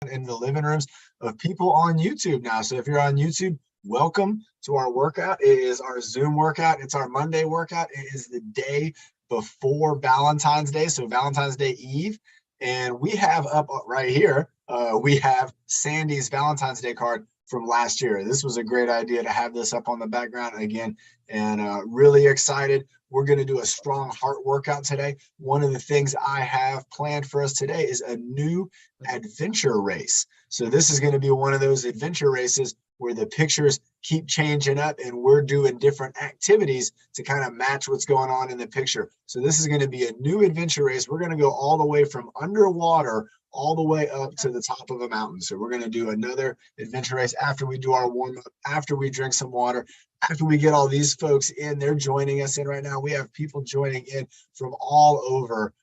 in the living rooms of people on YouTube now. So if you're on YouTube, welcome to our workout. It is our Zoom workout. It's our Monday workout. It is the day before Valentine's Day, so Valentine's Day Eve. And we have up right here, we have Sandy's Valentine's Day card from last year. This was a great idea to have this up on the background again, and really excited. We're going to do a strong heart workout today. One of the things I have planned for us today is a new adventure race. So this is going to be one of those adventure races where the pictures keep changing up and we're doing different activities to kind of match what's going on in the picture. So this is going to be a new adventure race. We're going to go all the way from underwater all the way up to the top of a mountain. So we're going to do another adventure race after we do our warm up, after we drink some water, after we get all these folks in. They're joining us in right now. We have people joining in from all over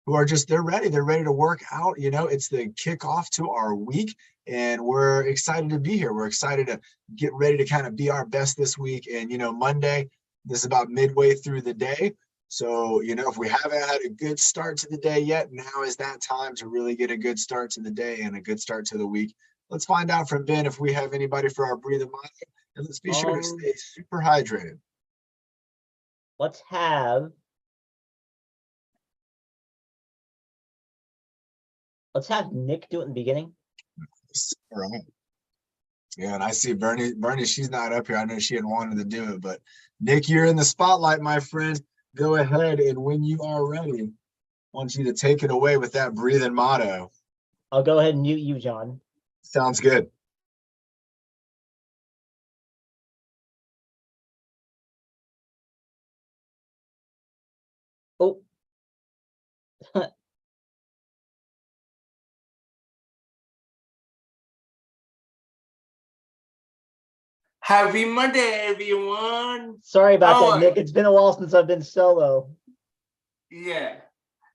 who are just, they're ready to work out. You know, it's the kickoff to our week and we're excited to be here. We're excited to get ready to kind of be our best this week. And, you know, Monday, this is about midway through the day. So, you know, if we haven't had a good start to the day yet, now is that time to really get a good start to the day and a good start to the week. Let's find out from Ben if we have anybody for our breathing monitor, and let's be sure to stay super hydrated. Let's have Nick do it in the beginning. All right. Yeah, and I see Bernie, she's not up here. I know she had wanted to do it, but Nick, you're in the spotlight, my friend. Go ahead, and when you are ready, I want you to take it away with that breathing motto. I'll go ahead and mute you, John. Sounds good. Oh. Happy Monday, everyone. Sorry about that, Nick. It's been a while since I've been solo. Yeah.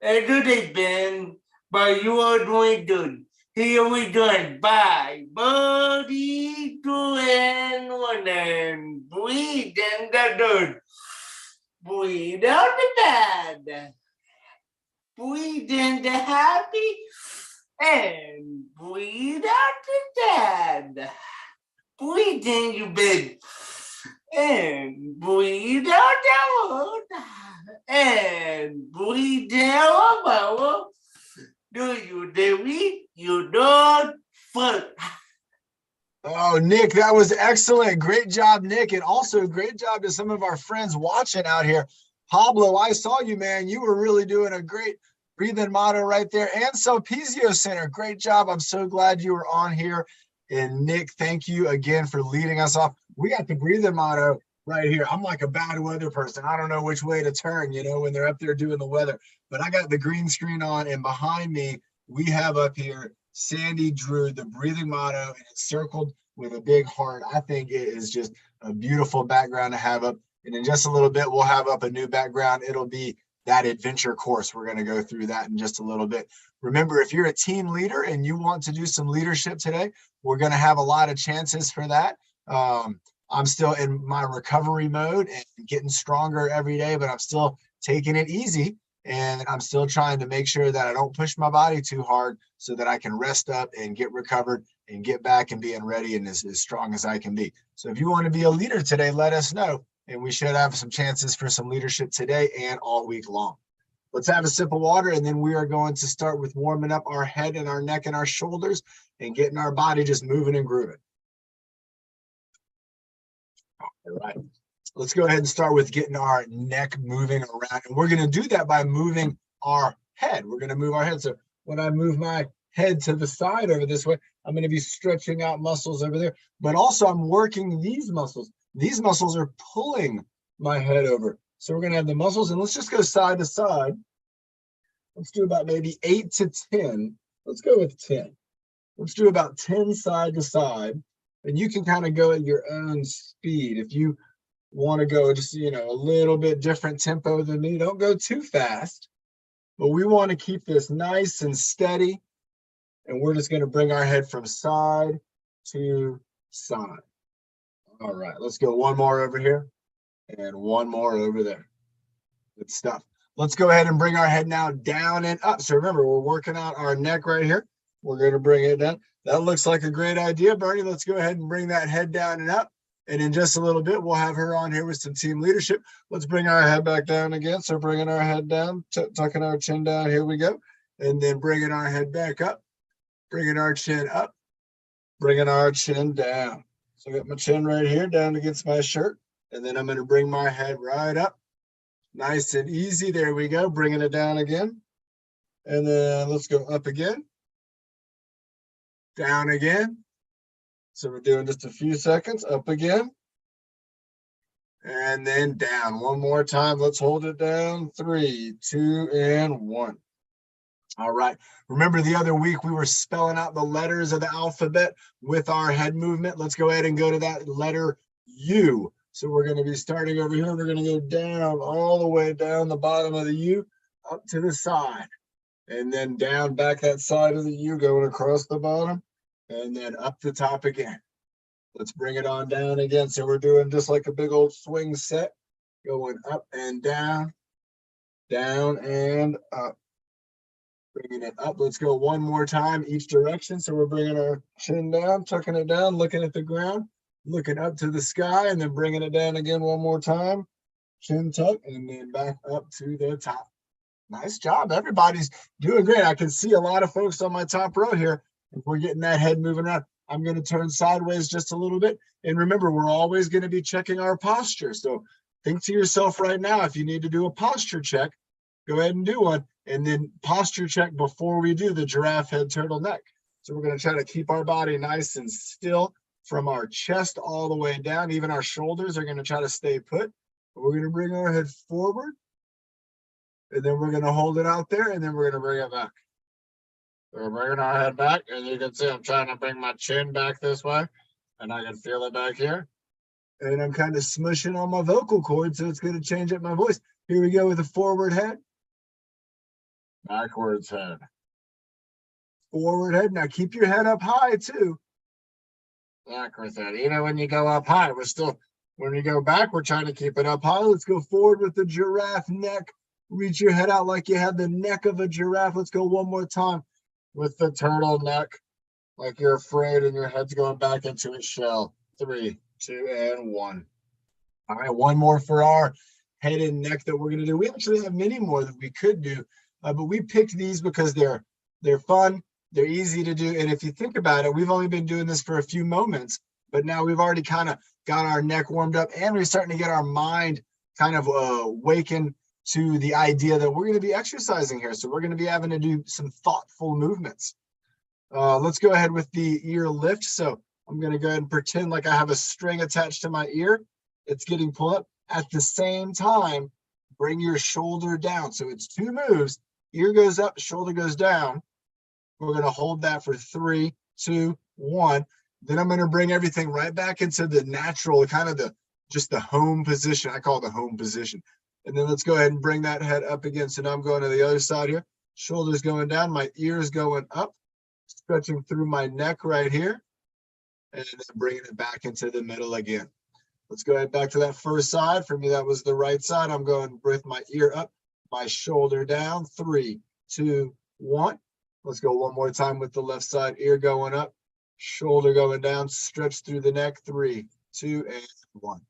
And good day, Ben. But you are doing good. Here we doing. Bye. Body doing one and breathe in the dirt. Breathe out the bad. Breathe in the happy. And breathe out the sad. Breathe in your bed and breathe out the world and breathe out the world. Do you delete? You don't fuck. Oh, Nick, that was excellent. Great job, Nick. And also great job to some of our friends watching out here. Pablo, I saw you, man. You were really doing a great breathing motto right there. And Sulpicio Center, great job. I'm so glad you were on here. And Nick, thank you again for leading us off. We got the breathing motto right here. I'm like a bad weather person. I don't know which way to turn, you know, when they're up there doing the weather. But I got the green screen on, and behind me, we have up here, Sandy drew the breathing motto, and it's circled with a big heart. I think it is just a beautiful background to have up. And in just a little bit, we'll have up a new background. It'll be that adventure course. We're going to go through that in just a little bit. Remember, if you're a team leader and you want to do some leadership today, we're going to have a lot of chances for that. I'm still in my recovery mode and getting stronger every day, but I'm still taking it easy. And I'm still trying to make sure that I don't push my body too hard so that I can rest up and get recovered and get back and being ready and as strong as I can be. So if you want to be a leader today, let us know. And we should have some chances for some leadership today and all week long. Let's have a sip of water, and then we are going to start with warming up our head and our neck and our shoulders and getting our body just moving and grooving. All right. Let's go ahead and start with getting our neck moving around. And we're going to do that by moving our head. We're going to move our head. So when I move my head to the side over this way, I'm going to be stretching out muscles over there. But also I'm working these muscles. These muscles are pulling my head over. So we're going to have the muscles, and let's just go side to side. Let's do about maybe 8 to 10. Let's go with 10. Let's do about 10 side to side. And you can kind of go at your own speed. If you want to go just, you know, a little bit different tempo than me, don't go too fast. But we want to keep this nice and steady. And we're just going to bring our head from side to side. All right, let's go one more over here and one more over there. Good stuff. Let's go ahead and bring our head now down and up. So remember, we're working out our neck right here. We're going to bring it down. That looks like a great idea, Bernie. Let's go ahead and bring that head down and up. And in just a little bit, we'll have her on here with some team leadership. Let's bring our head back down again. So bringing our head down, tucking our chin down. Here we go. And then bringing our head back up, bringing our chin up, bringing our chin down. So I got my chin right here down against my shirt. And then I'm going to bring my head right up. Nice and easy. There we go. Bringing it down again. And then let's go up again. Down again. So we're doing just a few seconds. Up again. And then down. One more time. Let's hold it down. 3, 2, and 1. All right. Remember the other week we were spelling out the letters of the alphabet with our head movement. Let's go ahead and go to that letter U. So we're going to be starting over here. We're going to go down all the way down the bottom of the U up to the side. And then down back that side of the U going across the bottom. And then up the top again. Let's bring it on down again. So we're doing just like a big old swing set. Going up and down and up. Bringing it up. Let's go one more time each direction. So we're bringing our chin down, tucking it down, looking at the ground, looking up to the sky, and then bringing it down again one more time. Chin tuck, and then back up to the top. Nice job. Everybody's doing great. I can see a lot of folks on my top row here. If we're getting that head moving around, I'm going to turn sideways just a little bit. And remember, we're always going to be checking our posture. So think to yourself right now, if you need to do a posture check, go ahead and do one. And then posture check before we do the giraffe head turtleneck. So we're going to try to keep our body nice and still from our chest all the way down. Even our shoulders are going to try to stay put. We're going to bring our head forward. And then we're going to hold it out there. And then we're going to bring it back. So we're bringing our head back. And you can see I'm trying to bring my chin back this way. And I can feel it back here. And I'm kind of smushing on my vocal cord. So it's going to change up my voice. Here we go with a forward head. Backwards head. Forward head. Now keep your head up high too. Backwards head. Even when you go up high, we're still, when you go back, we're trying to keep it up high. Let's go forward with the giraffe neck. Reach your head out like you have the neck of a giraffe. Let's go one more time with the turtle neck. Like you're afraid and your head's going back into its shell. 3, 2, and 1. All right, one more for our head and neck that we're going to do. We actually have many more that we could do. But we picked these because they're fun, they're easy to do. And if you think about it, we've only been doing this for a few moments, but now we've already kind of got our neck warmed up and we're starting to get our mind kind of awakened to the idea that we're going to be exercising here. So we're going to be having to do some thoughtful movements. Let's go ahead with the ear lift. So I'm going to go ahead and pretend like I have a string attached to my ear. It's getting pulled up. At the same time, bring your shoulder down. So it's 2 moves. Ear goes up, shoulder goes down. We're going to hold that for 3, 2, 1. Then I'm going to bring everything right back into the natural, kind of just the home position. I call it the home position. And then let's go ahead and bring that head up again. So now I'm going to the other side here. Shoulders going down, my ears going up, stretching through my neck right here. And then bringing it back into the middle again. Let's go ahead back to that first side. For me, that was the right side. I'm going with my ear up, my shoulder down. 3, 2, 1. Let's go one more time with the left side. Ear going up, shoulder going down, stretch through the neck. 3, 2, and 1.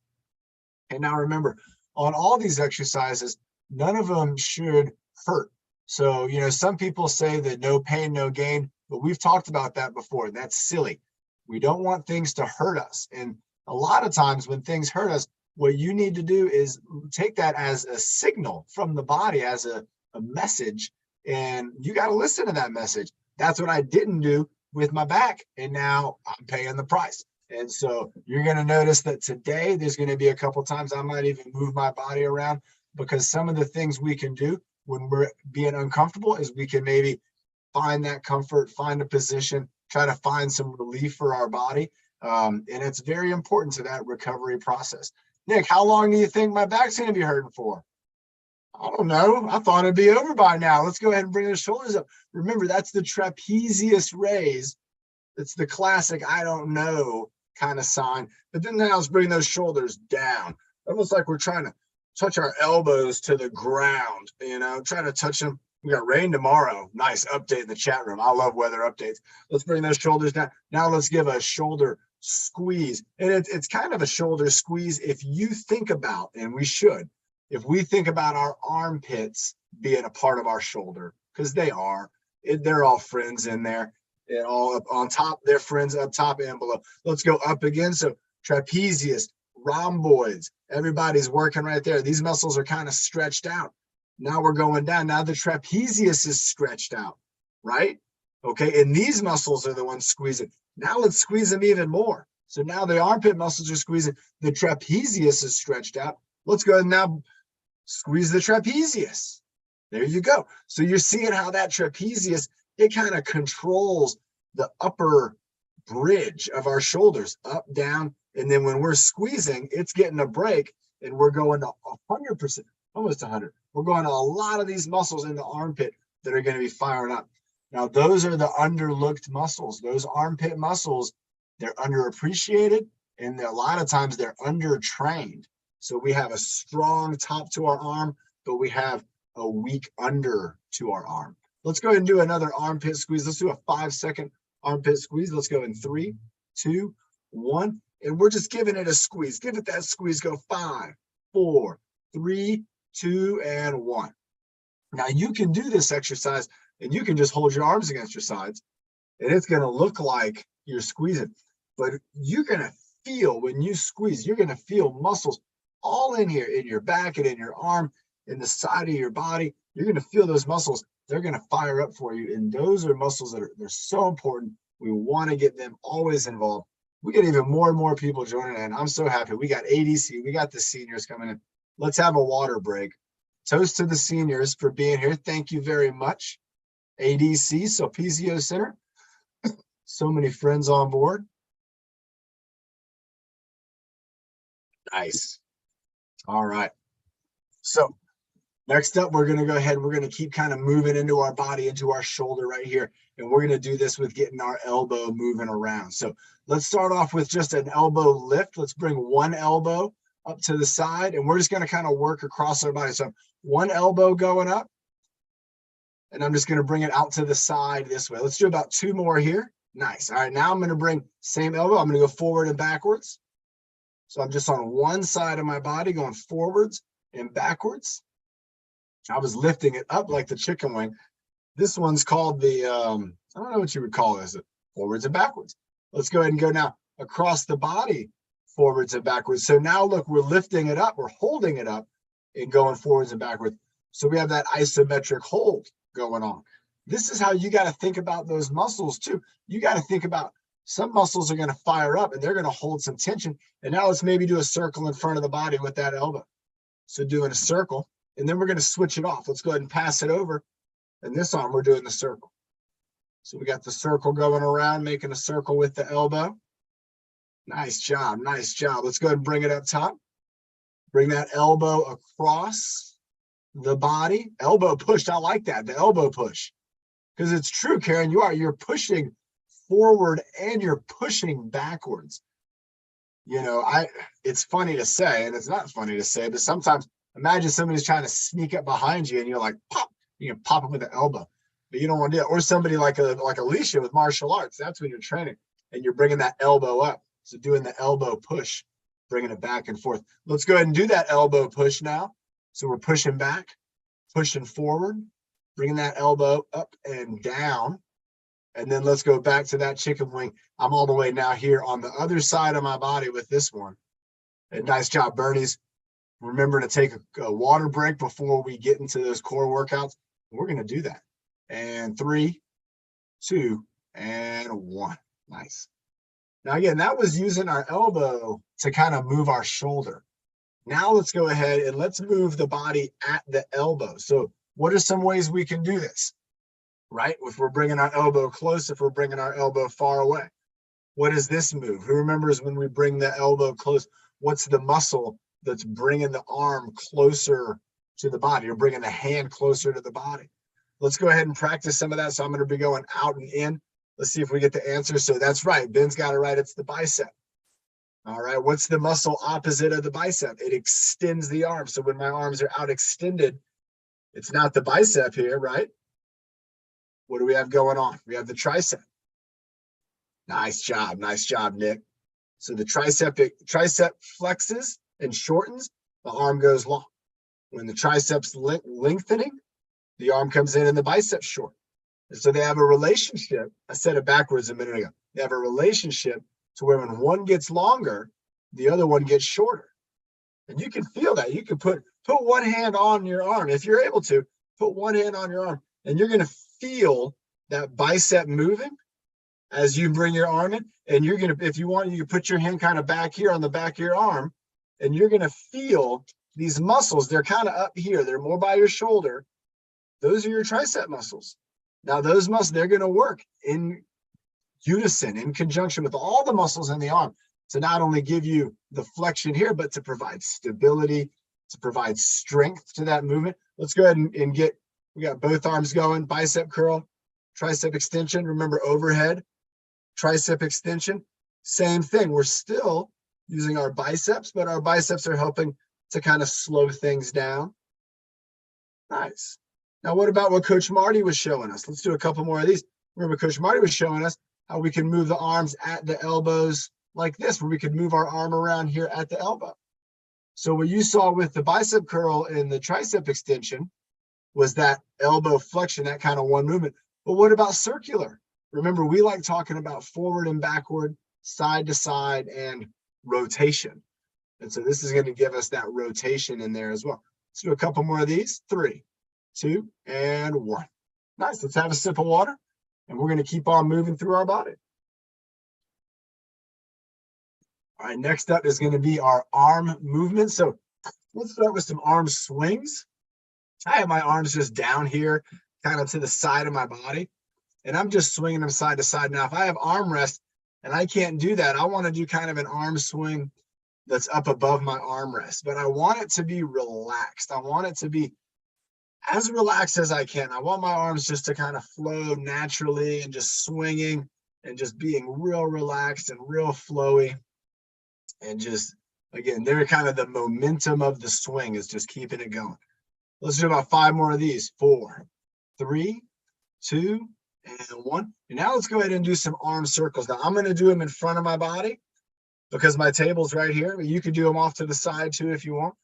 And now remember, on all these exercises, none of them should hurt. So, you know, some people say that no pain, no gain, but we've talked about that before. That's silly. We don't want things to hurt us. And a lot of times when things hurt us, what you need to do is take that as a signal from the body, as a message, and you got to listen to that message. That's what I didn't do with my back, and now I'm paying the price. And so you're going to notice that today there's going to be a couple times I might even move my body around, because some of the things we can do when we're being uncomfortable is we can maybe find that comfort, find a position, try to find some relief for our body. And it's very important to that recovery process. Nick, how long do you think my back's going to be hurting for? I don't know. I thought it'd be over by now. Let's go ahead and bring the shoulders up. Remember, that's the trapezius raise. It's the classic I don't know kind of sign. But then now let's bring those shoulders down. Almost like we're trying to touch our elbows to the ground, you know, trying to touch them We got rain tomorrow. Nice update in the chat room. I love weather updates. Let's bring those shoulders down. Now let's give a shoulder squeeze. And it's kind of a shoulder squeeze if you think about, and we should, if we think about our armpits being a part of our shoulder, because they are, they're all friends in there. And all up on top, they're friends up top and below. Let's go up again. So trapezius, rhomboids, everybody's working right there. These muscles are kind of stretched out. Now we're going down. Now the trapezius is stretched out, right? Okay, and these muscles are the ones squeezing. Now let's squeeze them even more. So now the armpit muscles are squeezing. The trapezius is stretched out. Let's go ahead and now squeeze the trapezius. There you go. So you're seeing how that trapezius, it kind of controls the upper bridge of our shoulders, up, down. And then when we're squeezing, it's getting a break and we're going to 100%, almost 100. We're going to a lot of these muscles in the armpit that are going to be firing up. Now, those are the underlooked muscles. Those armpit muscles, they're underappreciated, and a lot of times they're undertrained. So we have a strong top to our arm, but we have a weak under to our arm. Let's go ahead and do another armpit squeeze. Let's do a 5-second armpit squeeze. Let's go in 3, 2, 1. And we're just giving it a squeeze. Give it that squeeze. Go 5, 4, 3, 2, and 1. Now you can do this exercise and you can just hold your arms against your sides and it's going to look like you're squeezing, but you're going to feel when you squeeze, you're going to feel muscles all in here, in your back and in your arm, in the side of your body. You're going to feel those muscles. They're going to fire up for you. And those are muscles that they're so important. We want to get them always involved. We get even more and more people joining in. I'm so happy. We got ADC. We got the seniors coming in. Let's have a water break. Toast to the seniors for being here. Thank you very much. ADC, so PCO Center. So many friends on board. Nice. All right. So next up, we're going to go ahead. We're going to keep kind of moving into our body, into our shoulder right here. And we're going to do this with getting our elbow moving around. So let's start off with just an elbow lift. Let's bring one elbow up to the side, and we're just going to kind of work across our body. So one elbow going up, and I'm just going to bring it out to the side this way. Let's do about 2 more here. Nice. All right, now I'm going to bring same elbow. I'm going to go forward and backwards. So I'm just on one side of my body going forwards and backwards. I was lifting it up like the chicken wing. This one's called the, I don't know what you would call this, forwards and backwards. Let's go ahead and go now across the body, forwards and backwards. So now look, we're lifting it up, we're holding it up and going forwards and backwards. So we have that isometric hold going on. This is how you got to think about those muscles too. You got to think about some muscles are going to fire up and they're going to hold some tension. And now let's maybe do a circle in front of the body with that elbow. So doing a circle, and then we're going to switch it off. Let's go ahead and pass it over. And this arm, we're doing the circle. So we got the circle going around, making a circle with the elbow. Nice job. Nice job. Let's go ahead and bring it up top. Bring that elbow across the body. Elbow pushed. I like that. The elbow push. Because it's true, Karen, you're pushing forward and you're pushing backwards. You know, it's funny to say, and it's not funny to say, but sometimes imagine somebody's trying to sneak up behind you and you're like, pop, you can pop them with the elbow, but you don't want to do it. Or somebody like Alicia with martial arts, that's when you're training and you're bringing that elbow up. So doing the elbow push, bringing it back and forth. Let's go ahead and do that elbow push now. So we're pushing back, pushing forward, bringing that elbow up and down. And then let's go back to that chicken wing. I'm all the way now here on the other side of my body with this one. And nice job, Bernie's. Remember to take a water break before we get into those core workouts. We're going to do that. And 3, 2, and 1. Nice. Now, again, that was using our elbow to kind of move our shoulder. Now let's go ahead and let's move the body at the elbow. So what are some ways we can do this? Right? If we're bringing our elbow close, if we're bringing our elbow far away. What is this move? Who remembers when we bring the elbow close? What's the muscle that's bringing the arm closer to the body or bringing the hand closer to the body? Let's go ahead and practice some of that. So I'm going to be going out and in. Let's see if we get the answer. So that's right. Ben's got it right. It's the bicep. All right. What's the muscle opposite of the bicep? It extends the arm. So when my arms are out extended, It's not the bicep here, right? What do we have going on? We have the tricep. Nice job, Nick. So the tricep flexes and shortens, the arm goes long. When the triceps lengthening, the arm comes in and the biceps short. And so they have a relationship. I said it backwards a minute ago. They have a relationship to where when one gets longer, the other one gets shorter. And you can feel that. You can put one hand on your arm. If you're able to, put one hand on your arm, and you're going to feel that bicep moving as you bring your arm in. And you're going to, if you want, you can put your hand kind of back here on the back of your arm, and you're going to feel these muscles. They're kind of up here. They're more by your shoulder. Those are your tricep muscles. Now, those muscles, they're going to work in unison, in conjunction with all the muscles in the arm to not only give you the flexion here, but to provide stability, to provide strength to that movement. Let's go ahead and get, we got both arms going, bicep curl, tricep extension. Remember overhead, tricep extension, same thing. We're still using our biceps, but our biceps are helping to kind of slow things down. Nice. Now, what about what Coach Marty was showing us? Let's do a couple more of these. Remember, Coach Marty was showing us how we can move the arms at the elbows like this, where we could move our arm around here at the elbow. So what you saw with the bicep curl and the tricep extension was that elbow flexion, that kind of one movement. But what about circular? Remember, we like talking about forward and backward, side to side, and rotation. And so this is going to give us that rotation in there as well. Let's do a couple more of these. 3, 2, and 1. Nice. Let's have a sip of water, and we're going to keep on moving through our body. All right, next up is going to be our arm movement. So let's start with some arm swings. I have my arms just down here, kind of to the side of my body, and I'm just swinging them side to side. Now, if I have arm rest and I can't do that, I want to do kind of an arm swing that's up above my arm rest, but I want it to be relaxed. I want it to be as relaxed as I can. I want my arms just to kind of flow naturally and just swinging and just being real relaxed and real flowy. And just, again, they're kind of the momentum of the swing is just keeping it going. Let's do about 5 more of these. 4, 3, 2, and 1. And now let's go ahead and do some arm circles. Now I'm going to do them in front of my body because my table's right here. You can do them off to the side too if you want.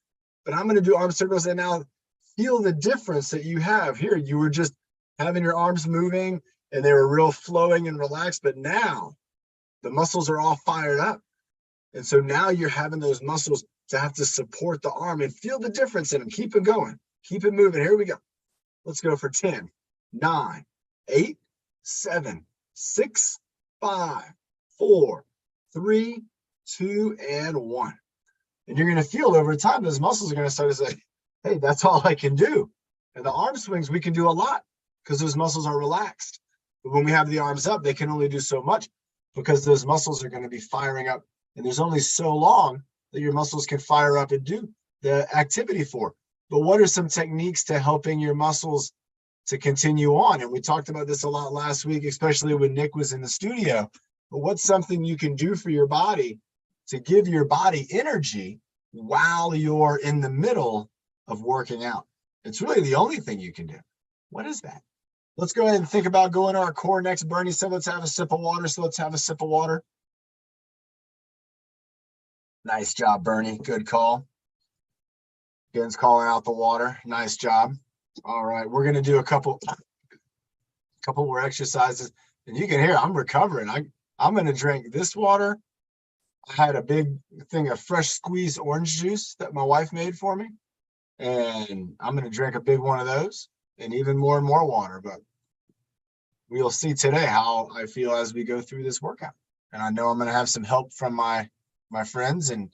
But I'm going to do arm circles, and now feel the difference that you have here. You were just having your arms moving and they were real flowing and relaxed, but now the muscles are all fired up. And so now you're having those muscles to have to support the arm, and feel the difference in them. Keep it going. Keep it moving. Here we go. Let's go for 10, 9, 8, 7, 6, 5, 4, 3, 2, and 1. And you're going to feel over time, those muscles are going to start to say, hey, that's all I can do. And the arm swings, we can do a lot because those muscles are relaxed. But when we have the arms up, they can only do so much because those muscles are going to be firing up. And there's only so long that your muscles can fire up and do the activity for. But what are some techniques to helping your muscles to continue on? And we talked about this a lot last week, especially when Nick was in the studio. But what's something you can do for your body to give your body energy while you're in the middle of working out? It's really the only thing you can do. What is that? Let's go ahead and think about going to our core next. Bernie said, let's have a sip of water. So let's have a sip of water. Nice job, Bernie. Good call. Ben's calling out the water. Nice job. All right, we're going to do a couple more exercises. And you can hear I'm recovering. I'm going to drink this water. I had a big thing of fresh squeezed orange juice that my wife made for me. And I'm going to drink a big one of those and even more and more water. But we'll see today how I feel as we go through this workout. And I know I'm going to have some help from my friends and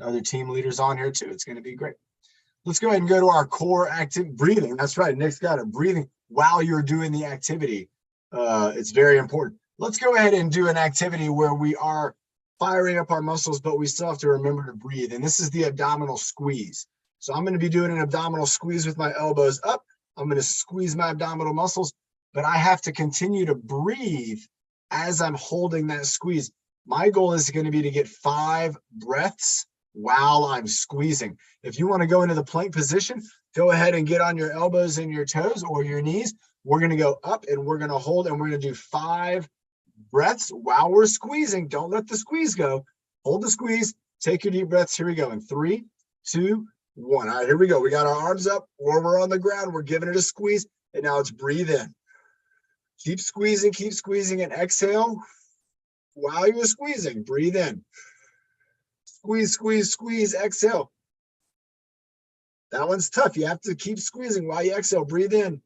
other team leaders on here too. It's going to be great. Let's go ahead and go to our core active breathing. That's right. Nick's got it. Breathing while you're doing the activity. It's very important. Let's go ahead and do an activity where we are firing up our muscles, but we still have to remember to breathe. And this is the abdominal squeeze. So I'm going to be doing an abdominal squeeze with my elbows up. I'm going to squeeze my abdominal muscles, but I have to continue to breathe as I'm holding that squeeze. My goal is going to be to get 5 breaths while I'm squeezing. If you want to go into the plank position, Go ahead and get on your elbows and your toes or your knees. We're going to go up and we're going to hold and we're going to do 5 breaths while we're squeezing. Don't let the squeeze go. Hold the squeeze. Take your deep breaths. Here we go in 3, 2, 1. All right, here we go. We got our arms up or we're on the ground. We're giving it a squeeze. And now let's breathe in. Keep squeezing, and exhale while you're squeezing. Breathe in. Squeeze, exhale. That one's tough. You have to keep squeezing while you exhale. Breathe in.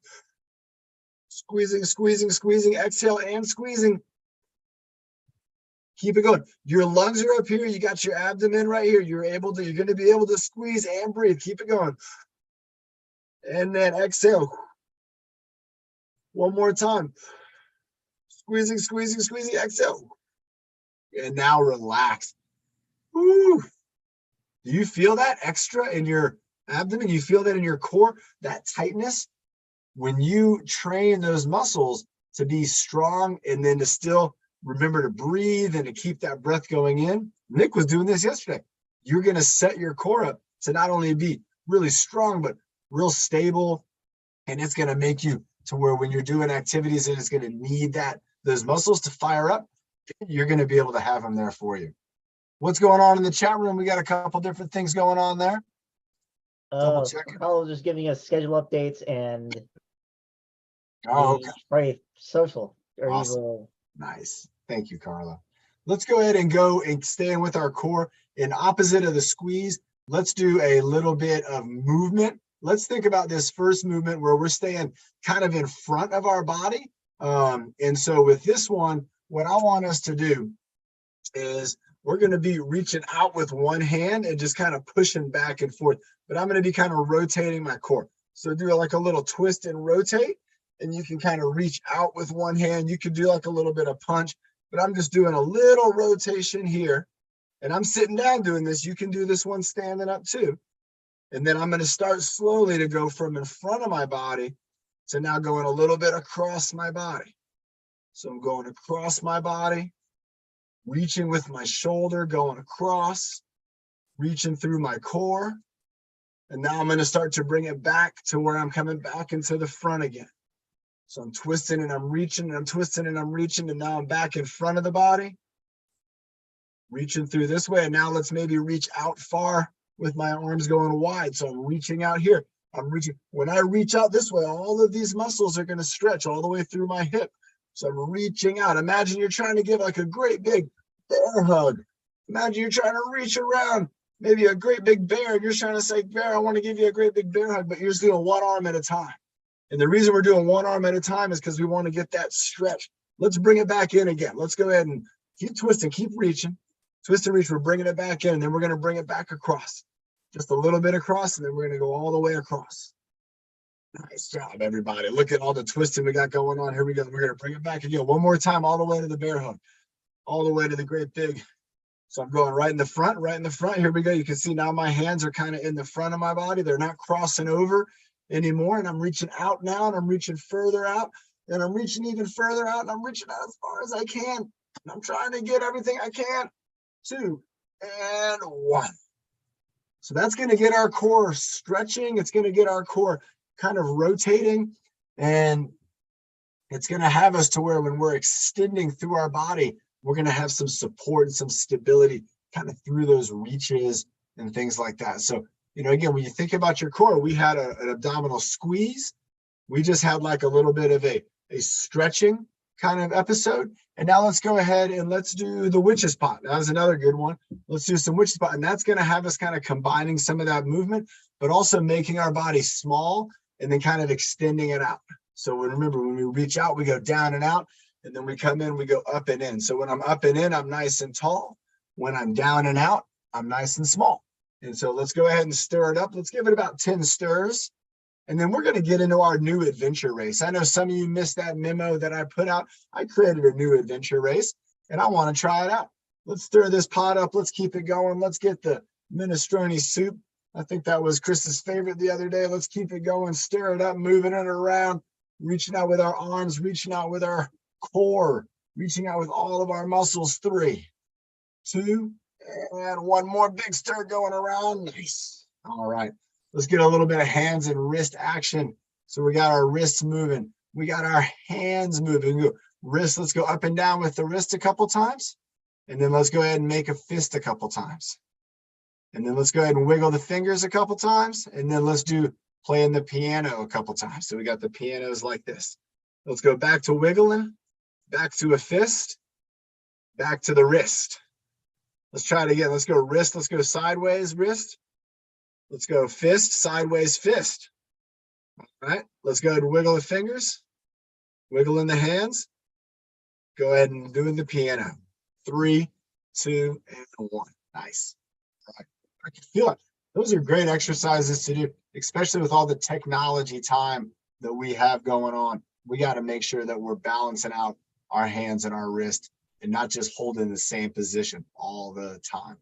Squeezing, exhale and squeezing. Keep it going. Your lungs are up here. You got your abdomen right here. You're going to be able to squeeze and breathe. Keep it going. And then exhale. One more time. Squeezing, exhale. And now relax. Woo. Do you feel that extra in your abdomen? You feel that in your core, that tightness? When you train those muscles to be strong and then to still remember to breathe and to keep that breath going in. Nick was doing this yesterday. You're going to set your core up to not only be really strong, but real stable. And it's going to make you to where when you're doing activities and it's going to need those muscles to fire up, you're going to be able to have them there for you. What's going on in the chat room? We got a couple different things going on there. Double checking. Carl just giving us schedule updates and okay. Very social. Awesome. Nice. Thank you, Carla. Let's go ahead and go and stay in with our core. In opposite of the squeeze, let's do a little bit of movement. Let's think about this first movement where we're staying kind of in front of our body. And so with this one, what I want us to do is we're going to be reaching out with one hand and just kind of pushing back and forth. But I'm going to be kind of rotating my core. So do like a little twist and rotate. And you can kind of reach out with one hand. You can do like a little bit of punch, but I'm just doing a little rotation here. And I'm sitting down doing this. You can do this one standing up too. And then I'm going to start slowly to go from in front of my body to now going a little bit across my body. So I'm going across my body, reaching with my shoulder, going across, reaching through my core. And now I'm going to start to bring it back to where I'm coming back into the front again. So I'm twisting and I'm reaching and I'm twisting and I'm reaching, and now I'm back in front of the body, reaching through this way. And now let's maybe reach out far with my arms going wide. So I'm reaching out here. I'm reaching. When I reach out this way, all of these muscles are going to stretch all the way through my hip. So I'm reaching out. Imagine you're trying to give like a great big bear hug. Imagine you're trying to reach around maybe a great big bear, and you're trying to say, Bear, I want to give you a great big bear hug, but you're just doing one arm at a time. And the reason we're doing one arm at a time is because we want to get that stretch. Let's bring it back in again. Let's go ahead and keep twisting, keep reaching. Twist and reach, we're bringing it back in, and then we're going to bring it back across. Just a little bit across, and then we're going to go all the way across. Nice job, everybody. Look at all the twisting we got going on. Here we go. We're going to bring it back again. One more time, all the way to the bear hug. All the way to the great big. So I'm going right in the front, right in the front. Here we go. You can see now my hands are kind of in the front of my body. They're not crossing over anymore. And I'm reaching out now, and I'm reaching further out, and I'm reaching even further out, and I'm reaching out as far as I can. And I'm trying to get everything I can. 2 and 1. So that's going to get our core stretching. It's going to get our core kind of rotating, and it's going to have us to where when we're extending through our body, we're going to have some support and some stability kind of through those reaches and things like that. So, you know, again, when you think about your core, we had an abdominal squeeze. We just had like a little bit of a stretching kind of episode. And now let's go ahead and let's do the witch's pot. That was another good one. Let's do some witch's pot. And that's going to have us kind of combining some of that movement, but also making our body small and then kind of extending it out. So remember, when we reach out, we go down and out, and then we come in, we go up and in. So when I'm up and in, I'm nice and tall. When I'm down and out, I'm nice and small. And so let's go ahead and stir it up. Let's give it about 10 stirs. And then we're going to get into our new adventure race. I know some of you missed that memo that I put out. I created a new adventure race, and I want to try it out. Let's stir this pot up. Let's keep it going. Let's get the minestrone soup. I think that was Chris's favorite the other day. Let's keep it going, stir it up, moving it around, reaching out with our arms, reaching out with our core, reaching out with all of our muscles. 3, 2, and 1 more big stir going around. Nice. All right. Let's get a little bit of hands and wrist action. So we got our wrists moving. We got our hands moving. Wrist, let's go up and down with the wrist a couple times. And then let's go ahead and make a fist a couple times. And then let's go ahead and wiggle the fingers a couple times. And then let's do playing the piano a couple times. So we got the pianos like this. Let's go back to wiggling, back to a fist, back to the wrist. Let's try it again. Let's go wrist. Let's go sideways, wrist. Let's go fist, sideways, fist. All right. Let's go ahead and wiggle the fingers, wiggle in the hands. Go ahead and do the piano. 3, 2, and 1. Nice. All right. I can feel it. Those are great exercises to do, especially with all the technology time that we have going on. We got to make sure that we're balancing out our hands and our wrist and not just holding the same position all the time.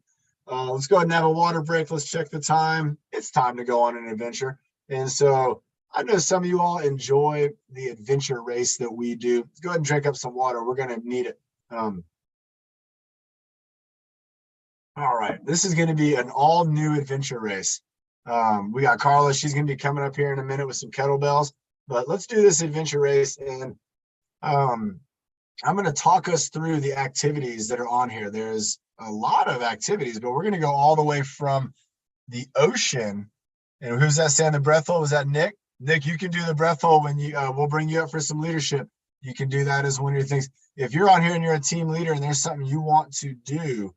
Let's go ahead and have a water break. Let's check the time. It's time to go on an adventure. And so I know some of you all enjoy the adventure race that we do. Let's go ahead and drink up some water. We're going to need it. All right. This is going to be an all new adventure race. We got Carla. She's going to be coming up here in a minute with some kettlebells. But let's do this adventure race. And I'm going to talk us through the activities that are on here. There's a lot of activities, but we're going to go all the way from the ocean. And who's that saying the breath hold? Was that Nick? Nick, you can do the breath hold when you, we'll bring you up for some leadership. You can do that as one of your things. If you're on here and you're a team leader and there's something you want to do,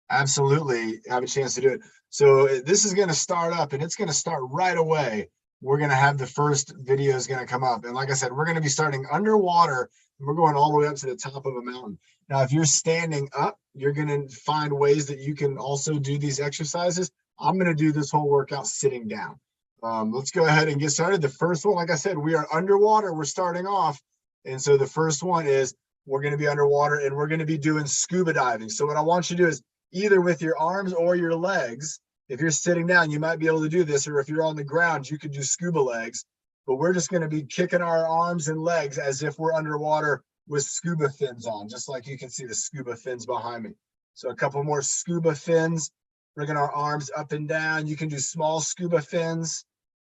absolutely have a chance to do it. So this is going to start up and it's going to start right away. We're going to have the first video is going to come up. And like I said, we're going to be starting underwater and we're going all the way up to the top of a mountain. Now, if you're standing up, you're going to find ways that you can also do these exercises. I'm going to do this whole workout sitting down. Let's go ahead and get started. The first one, like I said, we are underwater. We're starting off. And so the first one is we're going to be underwater and we're going to be doing scuba diving. So what I want you to do is either with your arms or your legs. If you're sitting down, you might be able to do this, or if you're on the ground, you could do scuba legs, but we're just going to be kicking our arms and legs as if we're underwater with scuba fins on, just like you can see the scuba fins behind me. So a couple more scuba fins, bringing our arms up and down. You can do small scuba fins,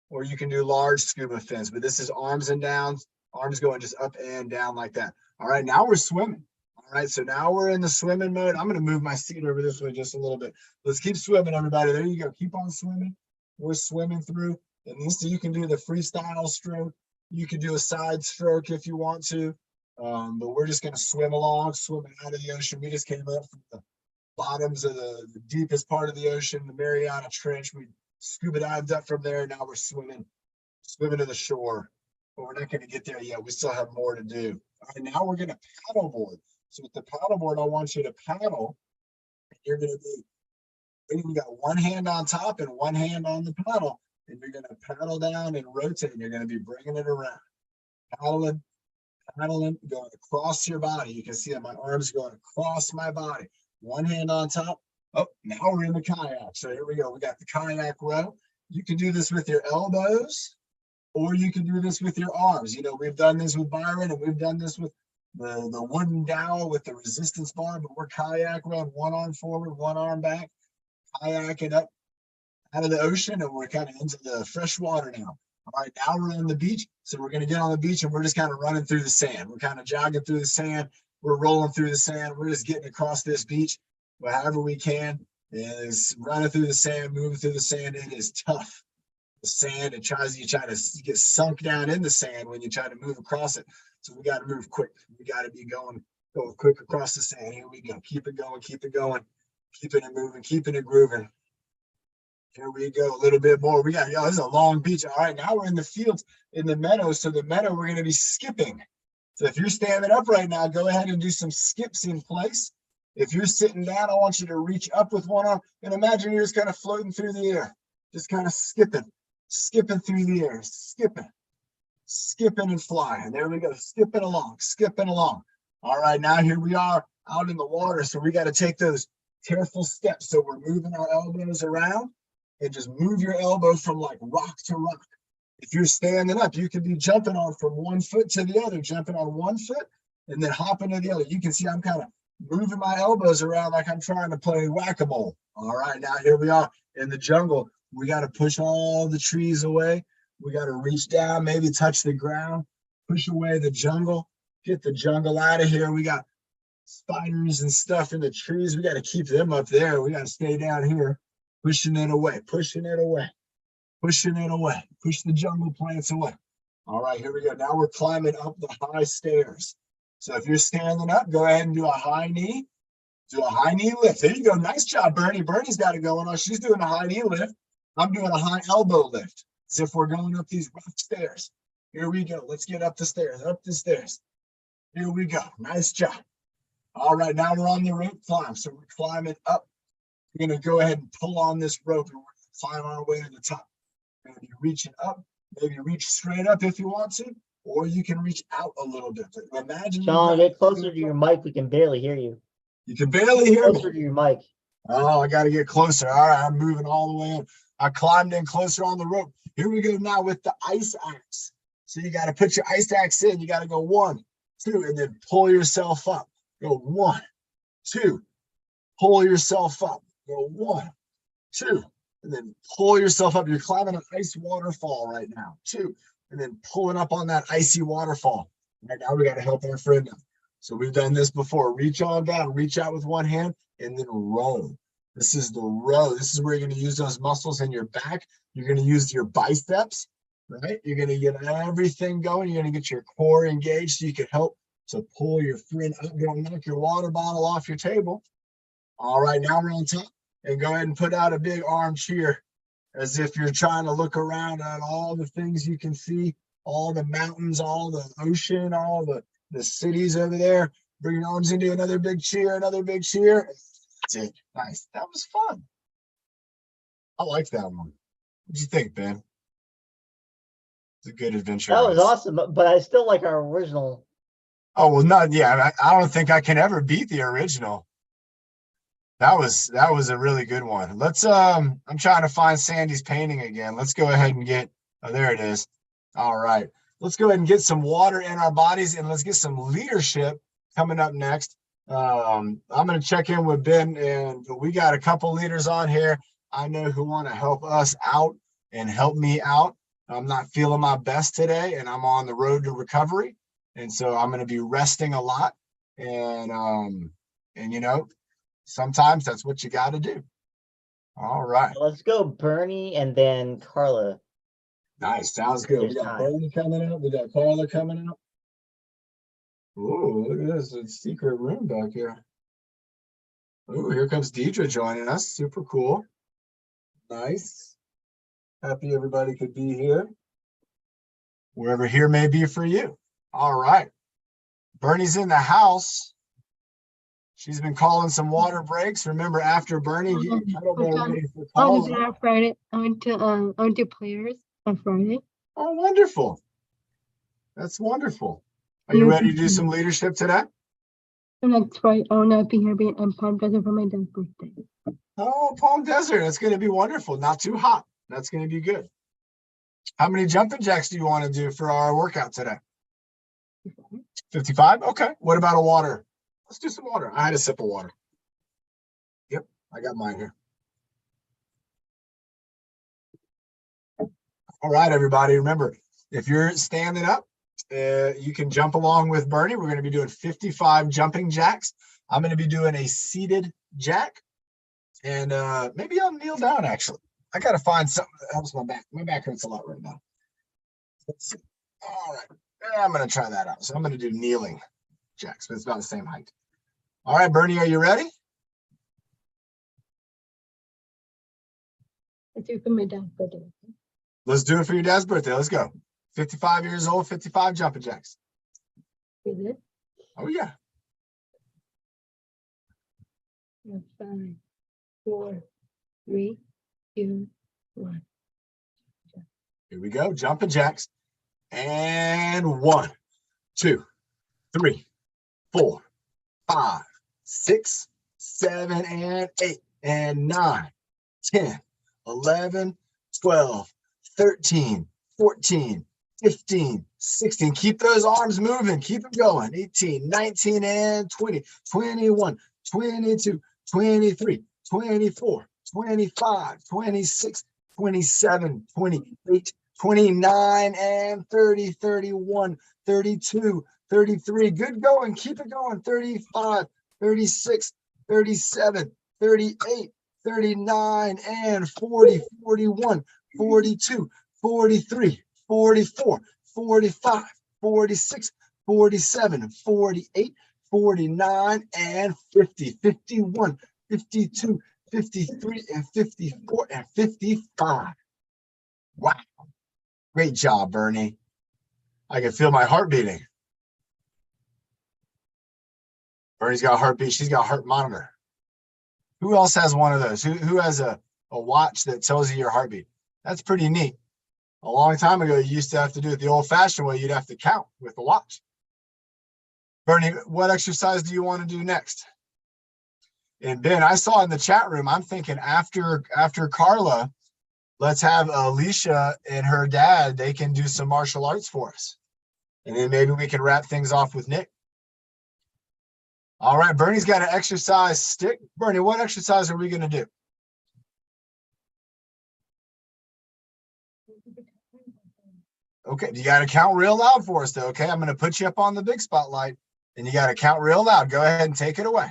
or you can do large scuba fins, but this is arms and downs, arms going just up and down like that. All right, now we're swimming. All right, so now we're in the swimming mode. I'm going to move my seat over this way just a little bit. Let's keep swimming, everybody. There you go. Keep on swimming. We're swimming through. And this, you can do the freestyle stroke. You can do a side stroke if you want to. But we're just going to swim along, swimming out of the ocean. We just came up from the bottoms of the deepest part of the ocean, the Mariana Trench. We scuba dived up from there. Now we're swimming to the shore. But we're not going to get there yet. We still have more to do. All right, now we're going to paddleboard. So with the paddleboard, I want you to paddle. You're going to be, you got one hand on top and one hand on the paddle, and you're going to paddle down and rotate. And you're going to be bringing it around, paddling, going across your body. You can see that my arms going across my body. One hand on top. Oh, now we're in the kayak. So here we go. We got the kayak row. You can do this with your elbows, or you can do this with your arms. You know, we've done this with Byron, and we've done this with the wooden dowel with the resistance bar, but we're kayak rowing, one arm forward, one arm back, kayaking up out of the ocean, and we're kind of into the fresh water now. All right, now we're on the beach. So we're going to get on the beach and we're just kind of running through the sand. We're kind of jogging through the sand. We're rolling through the sand. We're just getting across this beach however we can. It's running through the sand, moving through the sand. It is tough. The sand, you try to get sunk down in the sand when you try to move across it. So we got to move quick. We got to be going quick across the sand. Here we go. Keep it going, keeping it moving, keeping it grooving. Here we go. A little bit more. We got, this is a long beach. All right, now we're in the fields, in the meadow. So the meadow, we're going to be skipping. So if you're standing up right now, go ahead and do some skips in place. If you're sitting down, I want you to reach up with one arm and imagine you're just kind of floating through the air, just kind of skipping through the air, skipping and flying. There we go, skipping along. All right, now here we are out in the water. So we got to take those careful steps. So we're moving our elbows around and just move your elbow from like rock to rock. If you're standing up, you could be jumping on from one foot to the other, jumping on one foot and then hopping to the other. You can see I'm kind of moving my elbows around like I'm trying to play whack-a-mole. All right, now here we are in the jungle. We got to push all the trees away. We got to reach down, maybe touch the ground, push away the jungle, get the jungle out of here. We got spiders and stuff in the trees. We got to keep them up there. We got to stay down here, pushing it away, pushing it away, pushing it away, push the jungle plants away. All right, here we go. Now we're climbing up the high stairs. So if you're standing up, go ahead and do a high knee. Do a high knee lift. There you go. Nice job, Bernie. Bernie's got it going on. She's doing a high knee lift. I'm doing a high elbow lift, as if we're going up these rough stairs. Here we go. Let's get up the stairs, up the stairs. Here we go. Nice job. All right, now we're on the rope climb. So we're climbing up. We're going to go ahead and pull on this rope and we're going to climb our way to the top. We're going to be reaching up. Maybe reach straight up if you want to, or you can reach out a little bit. Imagine. Sean, get closer to your mic. We can barely hear you. You can barely hear me. Closer to your mic. Oh, I got to get closer. All right, I'm moving all the way in. I climbed in closer on the rope. Here we go now with the ice axe. So you got to put your ice axe in. You got to go 1, 2, and then pull yourself up. Go 1, 2, pull yourself up. Go 1, 2, and then pull yourself up. You're climbing an ice waterfall right now. 2, and then pulling up on that icy waterfall. Right now we got to help our friend out. So we've done this before. Reach on down, reach out with one hand, and then row. This is the row. This is where you're going to use those muscles in your back. You're going to use your biceps, right? You're going to get everything going. You're going to get your core engaged so you can help to pull your friend up. Don't knock your water bottle off your table. All right, now we're on top. And go ahead and put out a big arm cheer as if you're trying to look around at all the things you can see, all the mountains, all the ocean, all the cities over there. Bring your arms into another big cheer, another big cheer. That's it. Nice. That was fun. I like that one. What'd you think, Ben? It's a good adventure. That was awesome, but I still like our original. Oh, well, not, yeah, I don't think I can ever beat the original. That was a really good one. Let's, I'm trying to find Sandy's painting again. Let's go ahead and get, oh, there it is. All right. Let's go ahead and get some water in our bodies and let's get some leadership coming up next. I'm going to check in with Ben, and we got a couple leaders on here I know who want to help us out and help me out. I'm not feeling my best today and I'm on the road to recovery. And so I'm going to be resting a lot. And you know, sometimes that's what you got to do. All right. Let's go Bernie and then Carla. Nice. Sounds good. We got Bernie coming up. We got Carla coming up. Oh, look at this. It's a secret room back here. Oh, here comes Deidre joining us. Super cool. Nice. Happy everybody could be here. Wherever here may be for you. All right. Bernie's in the house. She's been calling some water breaks. Remember, after Bernie, you ready for Carla. On Friday, I went to players on Friday. Oh, wonderful. That's wonderful. Are you ready to do some leadership today? And that's right. I will not be here in Palm Desert for my dad's birthday. Oh, Palm Desert. That's going to be wonderful. Not too hot. That's going to be good. How many jumping jacks do you want to do for our workout today? 55? Okay. What about a water? Let's do some water. I had a sip of water. Yep, I got mine here. All right, everybody. Remember, if you're standing up, you can jump along with Bernie. We're going to be doing 55 jumping jacks. I'm going to be doing a seated jack. And maybe I'll kneel down, actually. I got to find something that helps my back. My back hurts a lot right now. Let's see. All right. I'm going to try that out. So I'm going to do kneeling jacks, but it's about the same height. All right, Bernie, are you ready? Let's do it for my dad's birthday. Let's do it for your dad's birthday. Let's go. 55 years old, 55 jumping jacks. Is it? Oh, yeah. 5, 4, 3, 2, 1. Here we go. Jumping jacks. And 1, 2, 3, 4, 5, 6, 7, and 8, and 9, 10, 11, 12, 13, 14, 15, 16. Keep those arms moving. Keep them going. 18, 19, and 20, 21, 22, 23, 24, 25, 26, 27, 28, 29, and 30, 31, 32, 33. Good going. Keep it going. 35, 36, 37, 38, 39, and 40, 41, 42, 43, 44, 45, 46, 47, 48, 49, and 50, 51, 52, 53, and 54, and 55. Wow. Great job, Bernie. I can feel my heart beating. Bernie's got a heartbeat. She's got a heart monitor. Who else has one of those? Who has a watch that tells you your heartbeat? That's pretty neat. A long time ago, you used to have to do it the old-fashioned way. You'd have to count with the watch. Bernie, what exercise do you want to do next? And Ben, I saw in the chat room, I'm thinking after Carla, let's have Alicia and her dad, they can do some martial arts for us. And then maybe we can wrap things off with Nick. All right, Bernie's got an exercise stick. Bernie, what exercise are we going to do? Okay, you got to count real loud for us, though. Okay, I'm going to put you up on the big spotlight, and you got to count real loud. Go ahead and take it away.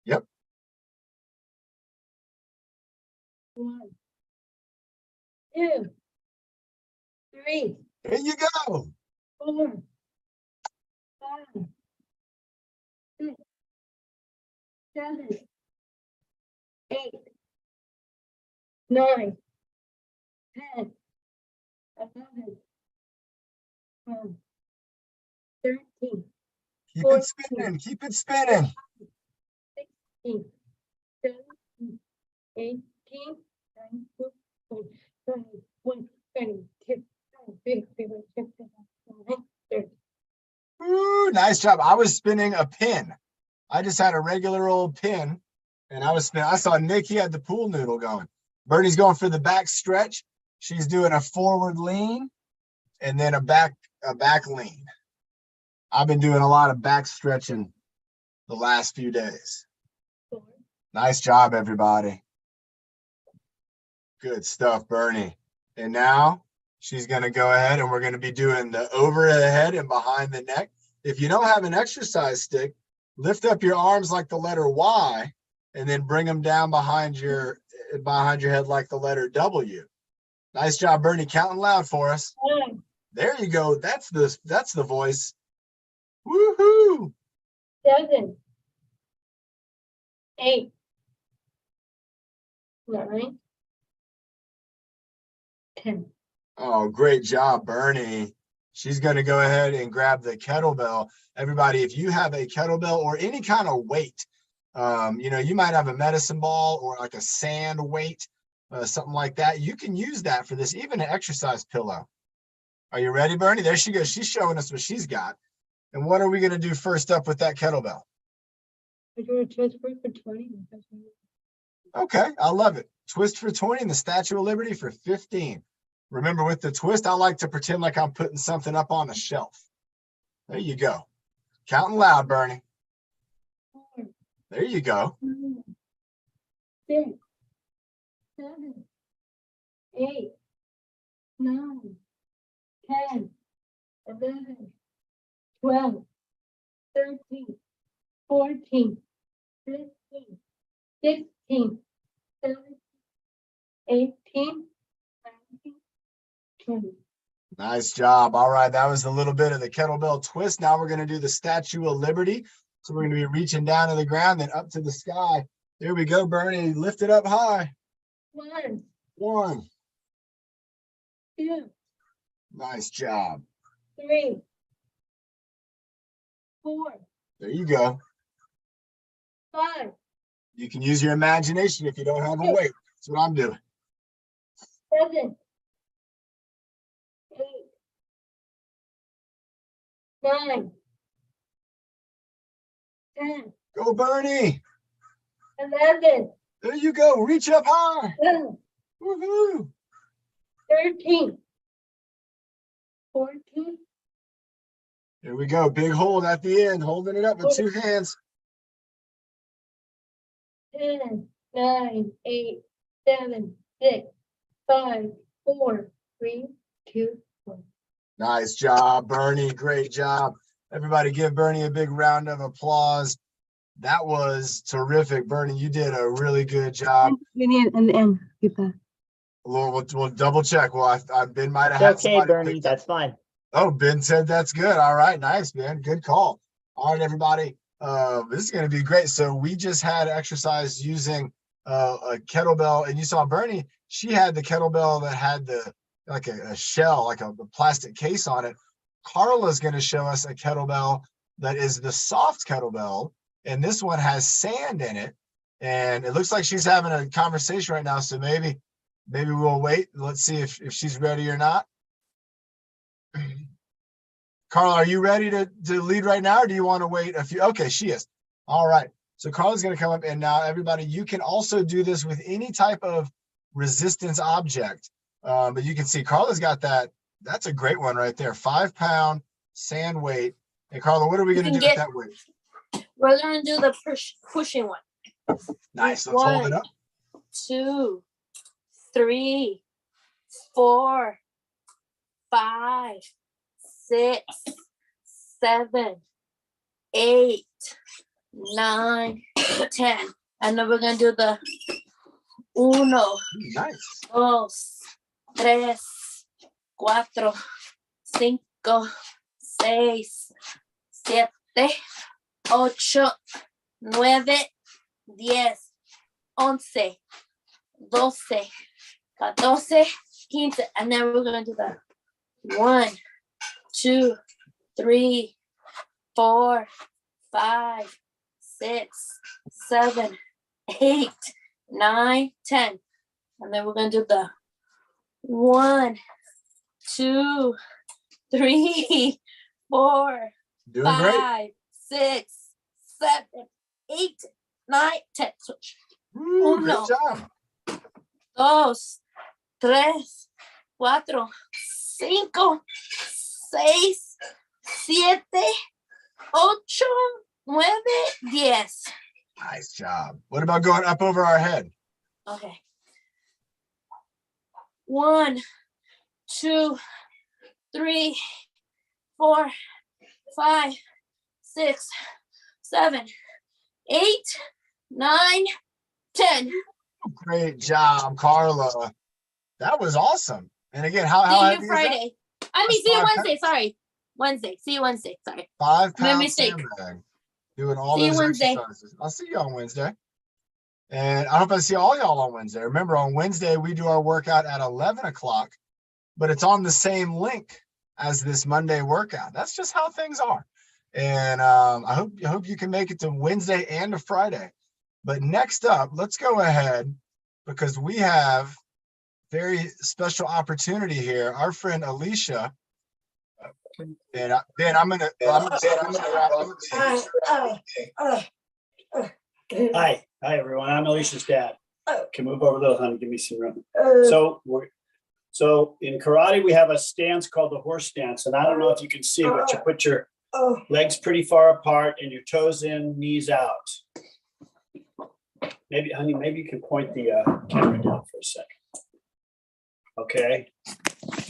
Yep. 1, 2, 3, There you go. 4, 5, 6, 7, 8, 9, 10, 11, 12, 13, Keep it spinning. Keep it spinning. 16, 17, 18, 19, 20, 21, 22, 23, 24, 25, 30. Ooh, nice job. I was spinning a pin. I just had a regular old pin, and I was spinning. I saw Nick, he had the pool noodle going. Bernie's going for the back stretch. She's doing a forward lean and then a back lean. I've been doing a lot of back stretching the last few days. 4, Nice job, everybody. Good stuff, Bernie. And now she's going to go ahead and we're going to be doing the over the head and behind the neck. If you don't have an exercise stick, lift up your arms like the letter Y and then bring them down behind your head like the letter W. Nice job, Bernie. Counting loud for us. 5, There you go. That's the voice. Woohoo! 7, 8, 9, 10. Oh, great job, Bernie. She's going to go ahead and grab the kettlebell. Everybody, if you have a kettlebell or any kind of weight, you might have a medicine ball or like a sand weight, something like that. You can use that for this, even an exercise pillow. Are you ready, Bernie? There she goes. She's showing us what she's got. And what are we going to do first up with that kettlebell? We're doing a twist for 20. Okay, I love it. Twist for 20 and the Statue of Liberty for 15. Remember, with the twist, I like to pretend like I'm putting something up on a shelf. There you go. Counting loud, Bernie. 4, There you go. 5, 6, 7, 8, 9, 10, 11, 12, 13, 14, 15, 16, 17, 18, 19, 20. Nice job. All right, that was a little bit of the kettlebell twist. Now we're going to do the Statue of Liberty. So we're going to be reaching down to the ground, then up to the sky. There we go, Bernie. Lift it up high. 1, 1. 2, Nice job. 3, 4, There you go. 5, You can use your imagination if you don't have a weight. That's what I'm doing. 7, 8, 9, 10, Go, Bernie. 11, There you go. Reach up high. 12, Woohoo. 13, 14, Here we go. Big hold at the end, holding it up with 2 hands. 10, 9, 8, 7, 6, 5, 4, 3, 2, 1. Nice job, Bernie. Great job. Everybody give Bernie a big round of applause. That was terrific, Bernie. You did a really good job. We need an end. People. We'll double check. Well, Ben might have It's had okay, somebody Bernie. picked up. That's fine. Oh, Ben said that's good. All right, nice, Ben. Good call. All right, everybody. This is going to be great. So we just had exercise using a kettlebell, and you saw Bernie. She had the kettlebell that had the like a shell, like a plastic case on it. Carla's going to show us a kettlebell that is the soft kettlebell, and this one has sand in it. And it looks like she's having a conversation right now. So maybe we'll wait. Let's see if she's ready or not. Carla, are you ready to lead right now, or do you want to wait a few? Okay, she is. All right. So Carla's going to come up, and now everybody, you can also do this with any type of resistance object. But you can see Carla's got that. That's a great one right there. 5-pound sand weight. And Carla, what are we going to do with that weight? We're gonna do the pushing one. Nice. Let's hold it up. 2, 3, 4, 5, 6, 7, 8, 9, 10. And then we're gonna do the 1, Nice. 2, 3, 4, 5, 6, 7, 8, 9, 10, 11, 12, 14, 15. And then we're going to do the 1, 2, 3, 4, 5, 6, 7, 8, 9, 10. And then we're going to do the 1, 2, 3, 4, Doing great. 5, 6, 7, 8, 9, 10. Switch. Woo, good 1, job. 2, 3, 4, 5, 6, 7, 8, 9, 10. Nice job. What about going up over our head? Okay. 1, 2, 3, 4, 5, 6, 7, 8, 9, 10. Great job, Carla. That was awesome. And again, how See heavy you is Friday. See you Wednesday. Sorry. Wednesday. See you Wednesday. Sorry. that? 5-pound mistake. sandbag. Doing all See you those Wednesday. exercises. I'll see you on Wednesday. And I hope I see all y'all on Wednesday. Remember, on Wednesday, we do our workout at 11 o'clock, but it's on the same link as this Monday workout. That's just how things are. And I hope you can make it to Wednesday and to Friday. But next up, let's go ahead, because we have very special opportunity here. Our friend Alicia. Ben, I'm gonna Hi, everyone. I'm Alicia's dad. Can move over a little, honey. Give me some room. So in karate, we have a stance called the horse stance, and I don't know if you can see, but you put your legs pretty far apart and your toes in, knees out. Maybe, honey, maybe you can point the camera down for a second. Okay.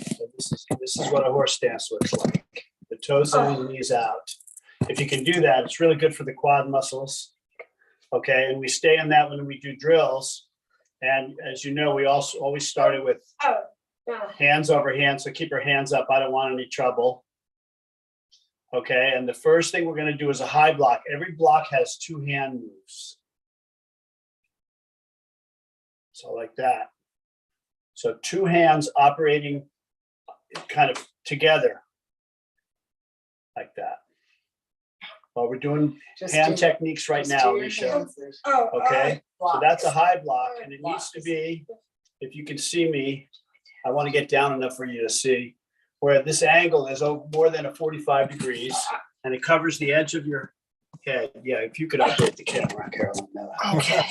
So this is what a horse stance looks like. The toes in, knees out. If you can do that, it's really good for the quad muscles. Okay, and we stay in that when we do drills. And as you know, we also always started with hands over hands. So keep your hands up. I don't want any trouble. Okay, and the first thing we're going to do is a high block. Every block has 2 hand moves. So like that. So 2 hands operating kind of together like that. Well, we're doing hand techniques right now, Alicia. Okay, so that's a high block, and it needs to be, if you can see me, I want to get down enough for you to see, where this angle is more than a 45 degrees, and it covers the edge of your head. Yeah, if you could update the camera, Carolyn. Okay.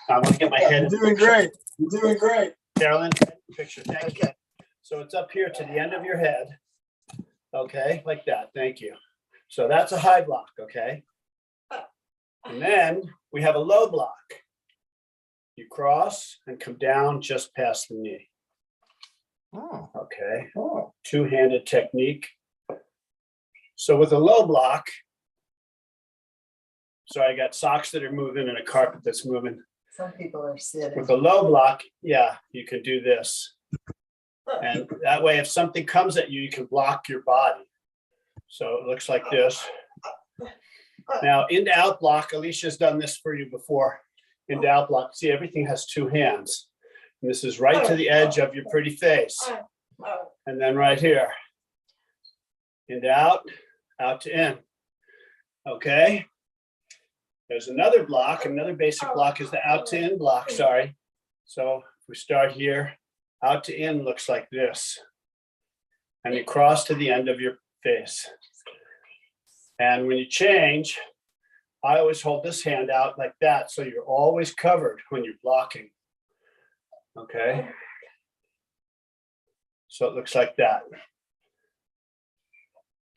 I want to get my head. You're doing great. You're doing great. Carolyn, picture. Thank you. So it's up here to the end of your head. Okay, like that. Thank you. So that's a high block, okay? And then we have a low block. You cross and come down just past the knee. Oh, Okay, two-handed technique. So with a low block, sorry, I got socks that are moving and a carpet that's moving. Some people are sitting. With a low block, yeah, you can do this. And that way, if something comes at you, you can block your body. So it looks like this. Now, in to out block, Alicia's done this for you before. In to out block, see, everything has two hands. And this is right to the edge of your pretty face. And then right here. In to out, out to in. Okay. There's another block. Another basic block is the out to in block, sorry. So if we start here, out to in looks like this. And you cross to the end of your face. And when you change, I always hold this hand out like that, so you're always covered when you're blocking. Okay. So it looks like that.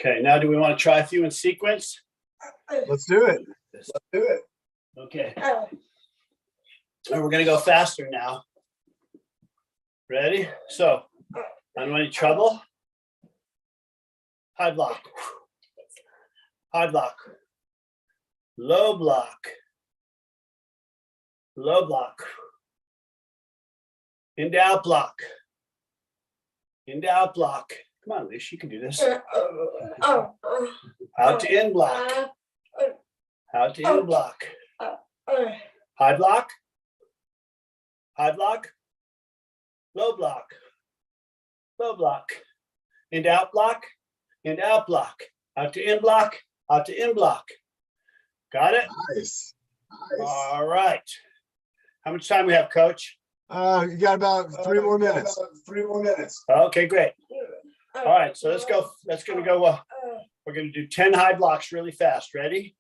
Okay, now do we want to try a few in sequence? let's do it. Let's do it. Okay. And we're gonna go faster now. Ready? So, I don't want any trouble. High block. High block. Low block. Low block. Into out block. Into out block. Come on, Lish, you can do this. Out to in block. Out to in block. High block. High block. Low block. Low block. Into out block. Into out block. Out to in block. Out to in block. Got it? Nice. All right. How much time we have, Coach? You got about 3 more minutes. 3 more minutes. Okay, great. All right, so let's go. That's going to go. We're going to do 10 high blocks really fast. Ready?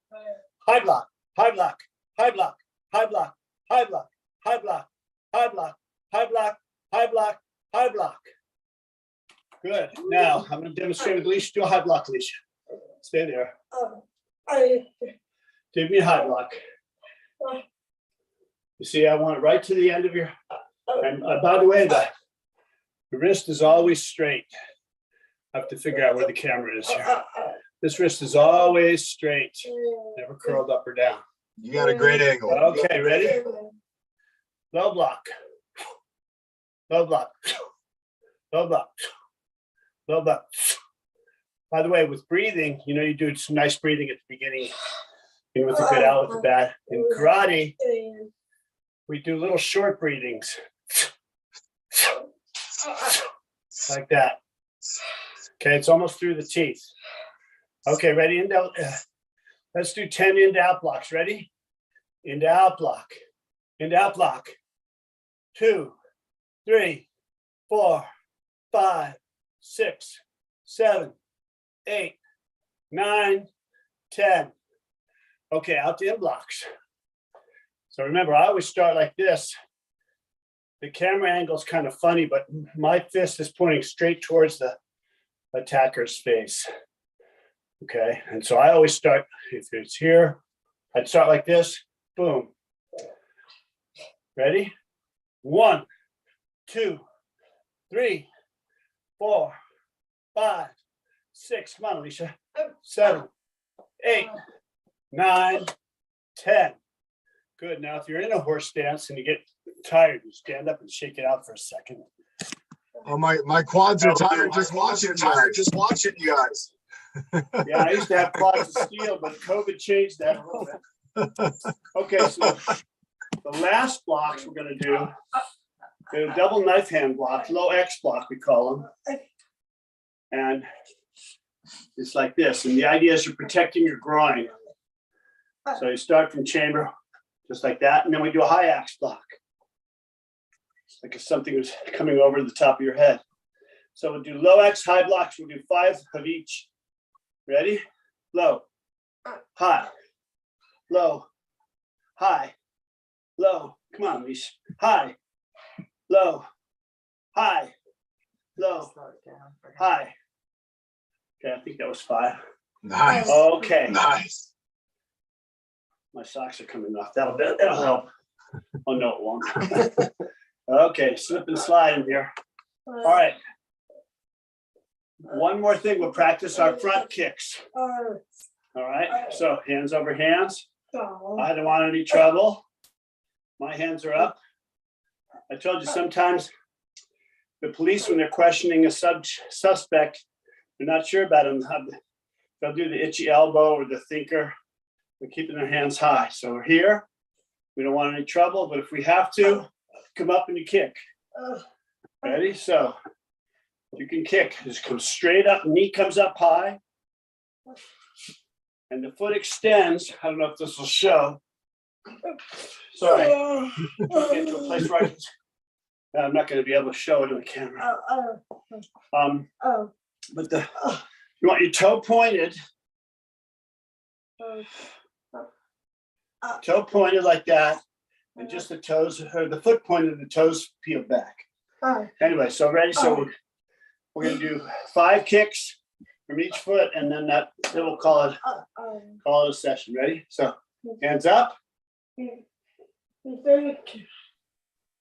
High block, high block, high block, high block, high block, high block, high block, high block, high block, high block. Good. Now I'm going to demonstrate with Alicia. Do a high block, Alicia. Stay there. Give me a high block. You see, I want it right to the end of your. And by the way, the wrist is always straight. I have to figure out where the camera is here. This wrist is always straight, never curled up or down. You got a great angle. Okay, ready? Low block. Low block. Low block. Low block. By the way, with breathing, you know, you do some nice breathing at the beginning, in with a good out with the bat. In karate, we do little short breathings. Like that. Okay, it's almost through the teeth. Okay, ready? In out. Let's do 10 in to out blocks. Ready? In to out block. In to out block. 2, 3, 4, 5, 6, 7, 8, 9, 10. Okay, out to in blocks. So remember, I always start like this. The camera angle is kind of funny, but my fist is pointing straight towards the attacker's face. Okay, and so I always start, if it's here, I'd start like this, boom. Ready? 1, 2, 3, 4, 5, 6. Come on, Alicia. 7, 8, 9, 10. Good. Now, if you're in a horse stance and you get tired, you stand up and shake it out for a second. Oh, my quads are tired. Just watching. You guys. Yeah, I used to have quads of steel, but COVID changed that a little bit. Okay, so the last blocks we're going to do, the double knife hand block, low X block, we call them. And it's like this. And the idea is you're protecting your groin. So you start from chamber, just like that. And then we do a high axe block. Like if something was coming over the top of your head. So we'll do low X, high blocks. We'll do 5 of each. Ready? Low, high, low, high, low. Come on, Leash. High, low, high, low, high. Okay, I think that was 5. Nice. Okay, Nice. my socks are coming off. That'll help. Oh, no, it won't. Okay, slip and slide in here. All right. One more thing, we'll practice our front kicks. All right, so hands over hands. I don't want any trouble. My hands are up. I told you sometimes the police, when they're questioning a suspect, they're not sure about him. They'll do the itchy elbow or the thinker. They're keeping their hands high. So we're here. We don't want any trouble, but if we have to, come up and you kick. Ready? So you can kick. Just come straight up. Knee comes up high. And the foot extends. I don't know if this will show. Sorry. Get to a place where I'm not going to be able to show it on the camera. But you want your toe pointed. Toe pointed like that. And just the toes, or the foot pointed, the toes peeled back. Anyway, so ready? So we're going to do 5 kicks from each foot, and then then we'll call it a session. Ready? So hands up.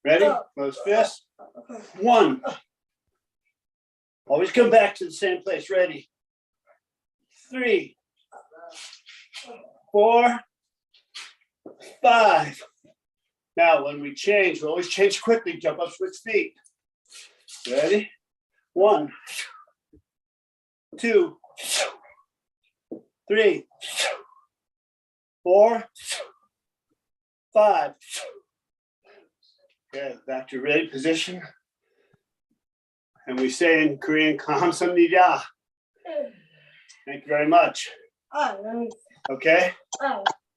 Ready? Close fist. 1. Always come back to the same place. Ready? 3, 4, 5. Now, when we change, we always change quickly. Jump up, switch feet. Ready? 1, 2, 3, 4, 5. Okay, back to ready position. And we say in Korean, 감사합니다. Thank you very much. Okay?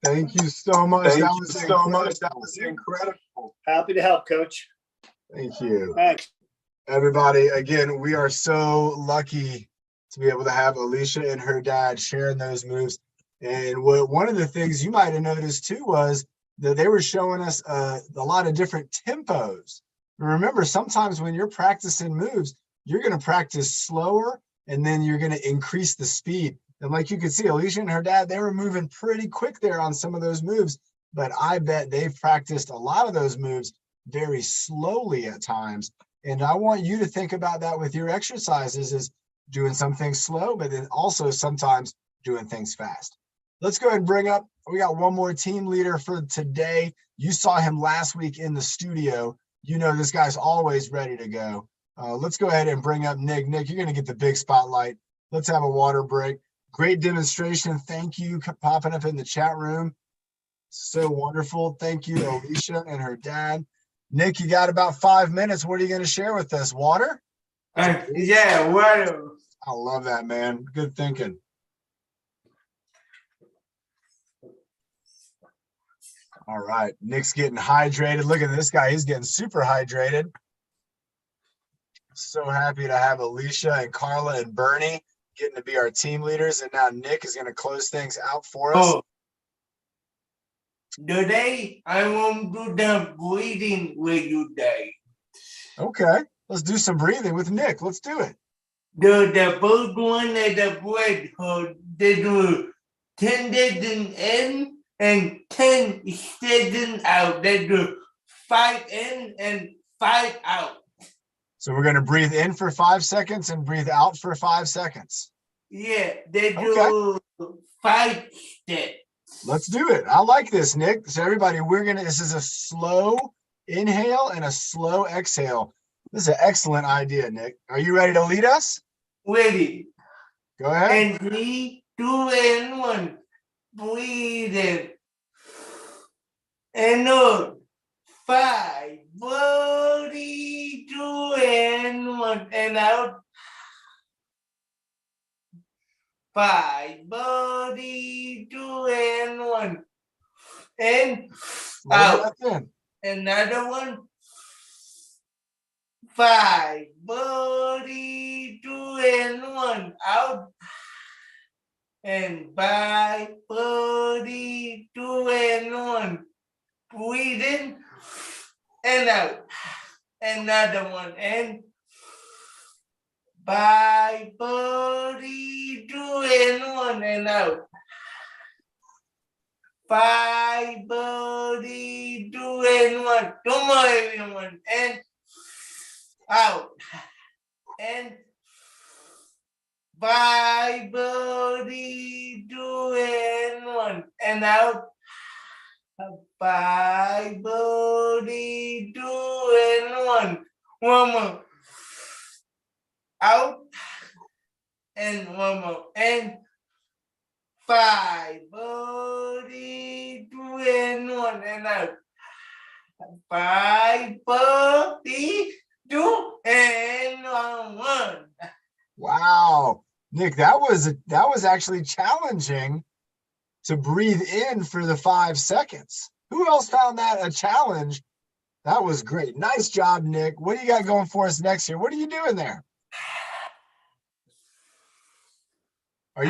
Thank you so much. Thank That you was so incredible. much. That was incredible. Happy to help, Coach. Thank you. Thanks. Everybody, again, we are so lucky to be able to have Alicia and her dad sharing those moves. And one of the things you might have noticed too was that they were showing us a lot of different tempos. Remember, sometimes when you're practicing moves, you're going to practice slower and then you're going to increase the speed. And like you could see, Alicia and her dad, they were moving pretty quick there on some of those moves. But I bet they've practiced a lot of those moves very slowly at times. And I want you to think about that with your exercises, is doing some things slow, but then also sometimes doing things fast. Let's go ahead and bring up, we got one more team leader for today. You saw him last week in the studio. You know this guy's always ready to go. Let's go ahead and bring up Nick. Nick, you're going to get the big spotlight. Let's have a water break. Great demonstration. Thank you popping up in the chat room. So wonderful. Thank you, Alicia and her dad. Nick, you got about 5 minutes. What are you going to share with us? Water? Yeah, water. I love that, man. Good thinking. All right. Nick's getting hydrated. Look at this guy. He's getting super hydrated. So happy to have Alicia and Carla and Bernie getting to be our team leaders. And now Nick is going to close things out for us. Oh, today I want to do the breathing with you guys. Okay. Let's do some breathing with Nick. Let's do it. The first one is the breath. They do 10 seconds in and 10 seconds out. They do 5 in and 5 out. So we're going to breathe in for 5 seconds and breathe out for 5 seconds. Yeah, they do 5 steps. Let's do it. I like this, Nick. So everybody, this is a slow inhale and a slow exhale. This is an excellent idea, Nick. Are you ready to lead us? Ready. Go ahead. And 3, 2, and 1. Breathe in. And out. 5, 4, 3, 2, and 1. And out. 5, 4, 3, 2, and 1. And out. Another one. 5, 4, 3, 2, and 1. Out. And 5, 4, 3, 2, and 1. Breathe in and out. Another one. And Bye, birdie, 2 and 1 and out. 5 birdie, 2 and 1. Come on, everyone, and out. And 5 birdie, 2 and 1 and out. 5 birdie, 2 and 1. One more. Out. And one more. And 5 birdie, 2 and 1 and out. 5 birdie, 2 and 1. Wow, Nick, that was actually challenging to breathe in for the 5 seconds. Who else found that a challenge? That was great. Nice job, Nick. What do you got going for us next year? What are you doing there? Are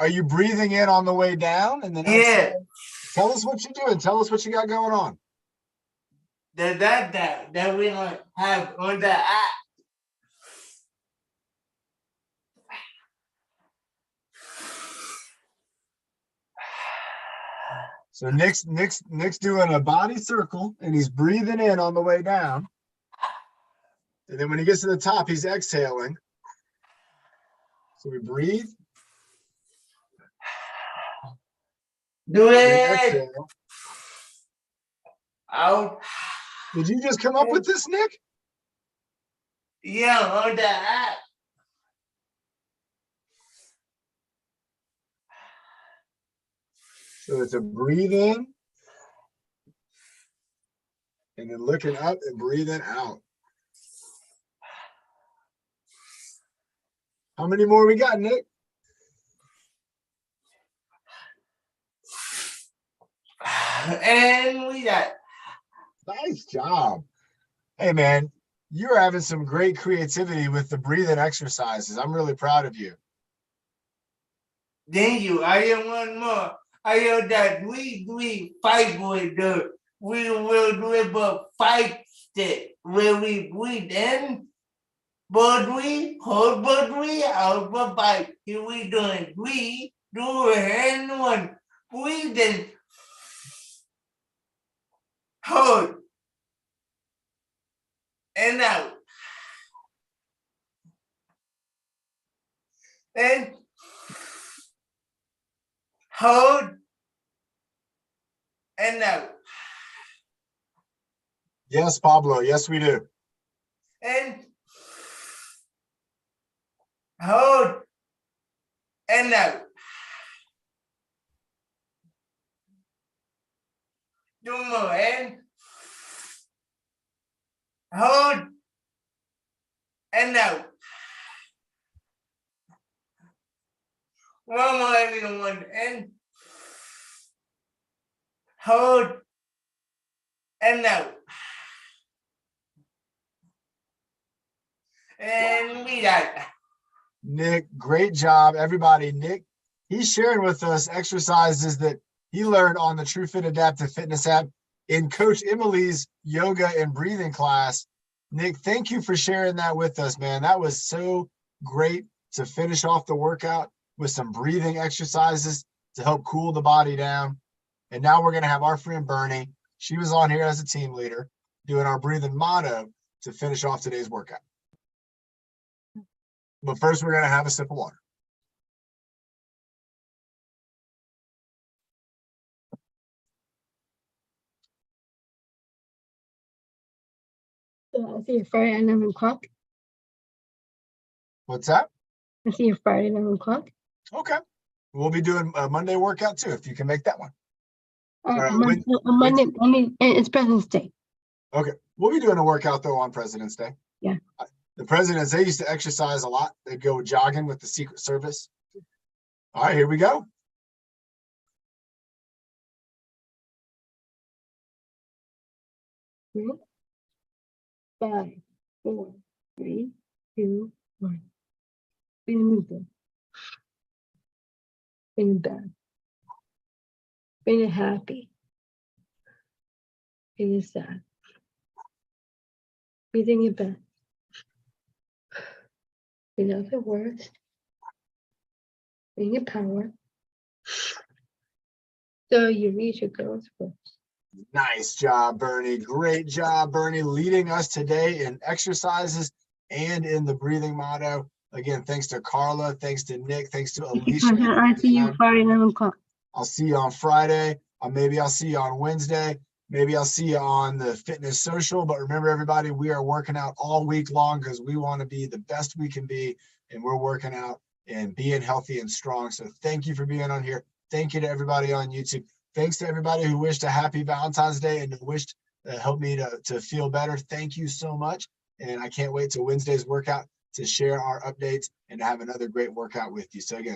you breathing in on the way down and then Yeah. exhale? Tell us what you're doing. Tell us what you got going on. That we don't have on the app. So Nick's doing a body circle and he's breathing in on the way down. And then when he gets to the top, he's exhaling. So we breathe. Do Then it. exhale. Out. Did you just come up with this, Nick? Yeah, on the app. So it's a breathe in. And then looking up and breathing out. How many more we got, Nick? And we got. Nice job. Hey, man, you're having some great creativity with the breathing exercises. I'm really proud of you. Thank you. I have one more. I have that we fight with the we will do it but fight step where we breathe in, but we hold, but we out, but fight. Here we doing 3, 2 and 1. Breathe in. Hold. And out. And hold. And out. Yes, Pablo. Yes, we do. And hold. And out. 2 more. And hold. And out. One more, everyone. And hold. And out. And we got. Nick, great job, everybody. Nick, he's sharing with us exercises that he learned on the TrueFit Adaptive Fitness app in Coach Emily's yoga and breathing class. Nick, thank you for sharing that with us, man. That was so great to finish off the workout with some breathing exercises to help cool the body down. And now we're going to have our friend Bernie. She was on here as a team leader doing our breathing motto to finish off today's workout. But first, we're going to have a sip of water. So I'll see you Friday at 11 o'clock. What's that? I'll see you Friday at 11 o'clock. Okay. We'll be doing a Monday workout too, if you can make that one. right, Monday, it's President's Day. Okay. We'll be doing a workout though on President's Day. Yeah. The presidents, they used to exercise a lot. They'd go jogging with the Secret Service. All right, here we go. Ready? 5, 4, 3, 2, 1. Feeling good. Feeling bad. Feeling happy. Feeling sad. Breathing it back. You know the words. Bring your power. So you reach your goals first. Nice job, Bernie. Great job, Bernie, leading us today in exercises and in the breathing motto. Again, thanks to Carla, thanks to Nick, thanks to Alicia. I see you Friday 11 o'clock. I'll see you on Friday. Maybe I'll see you on Wednesday. Maybe I'll see you on the fitness social. But remember, everybody, we are working out all week long because we want to be the best we can be. And we're working out and being healthy and strong. So thank you for being on here. Thank you to everybody on YouTube. Thanks to everybody who wished a happy Valentine's Day and wished helped me to feel better. Thank you so much. And I can't wait till Wednesday's workout to share our updates and to have another great workout with you. So again,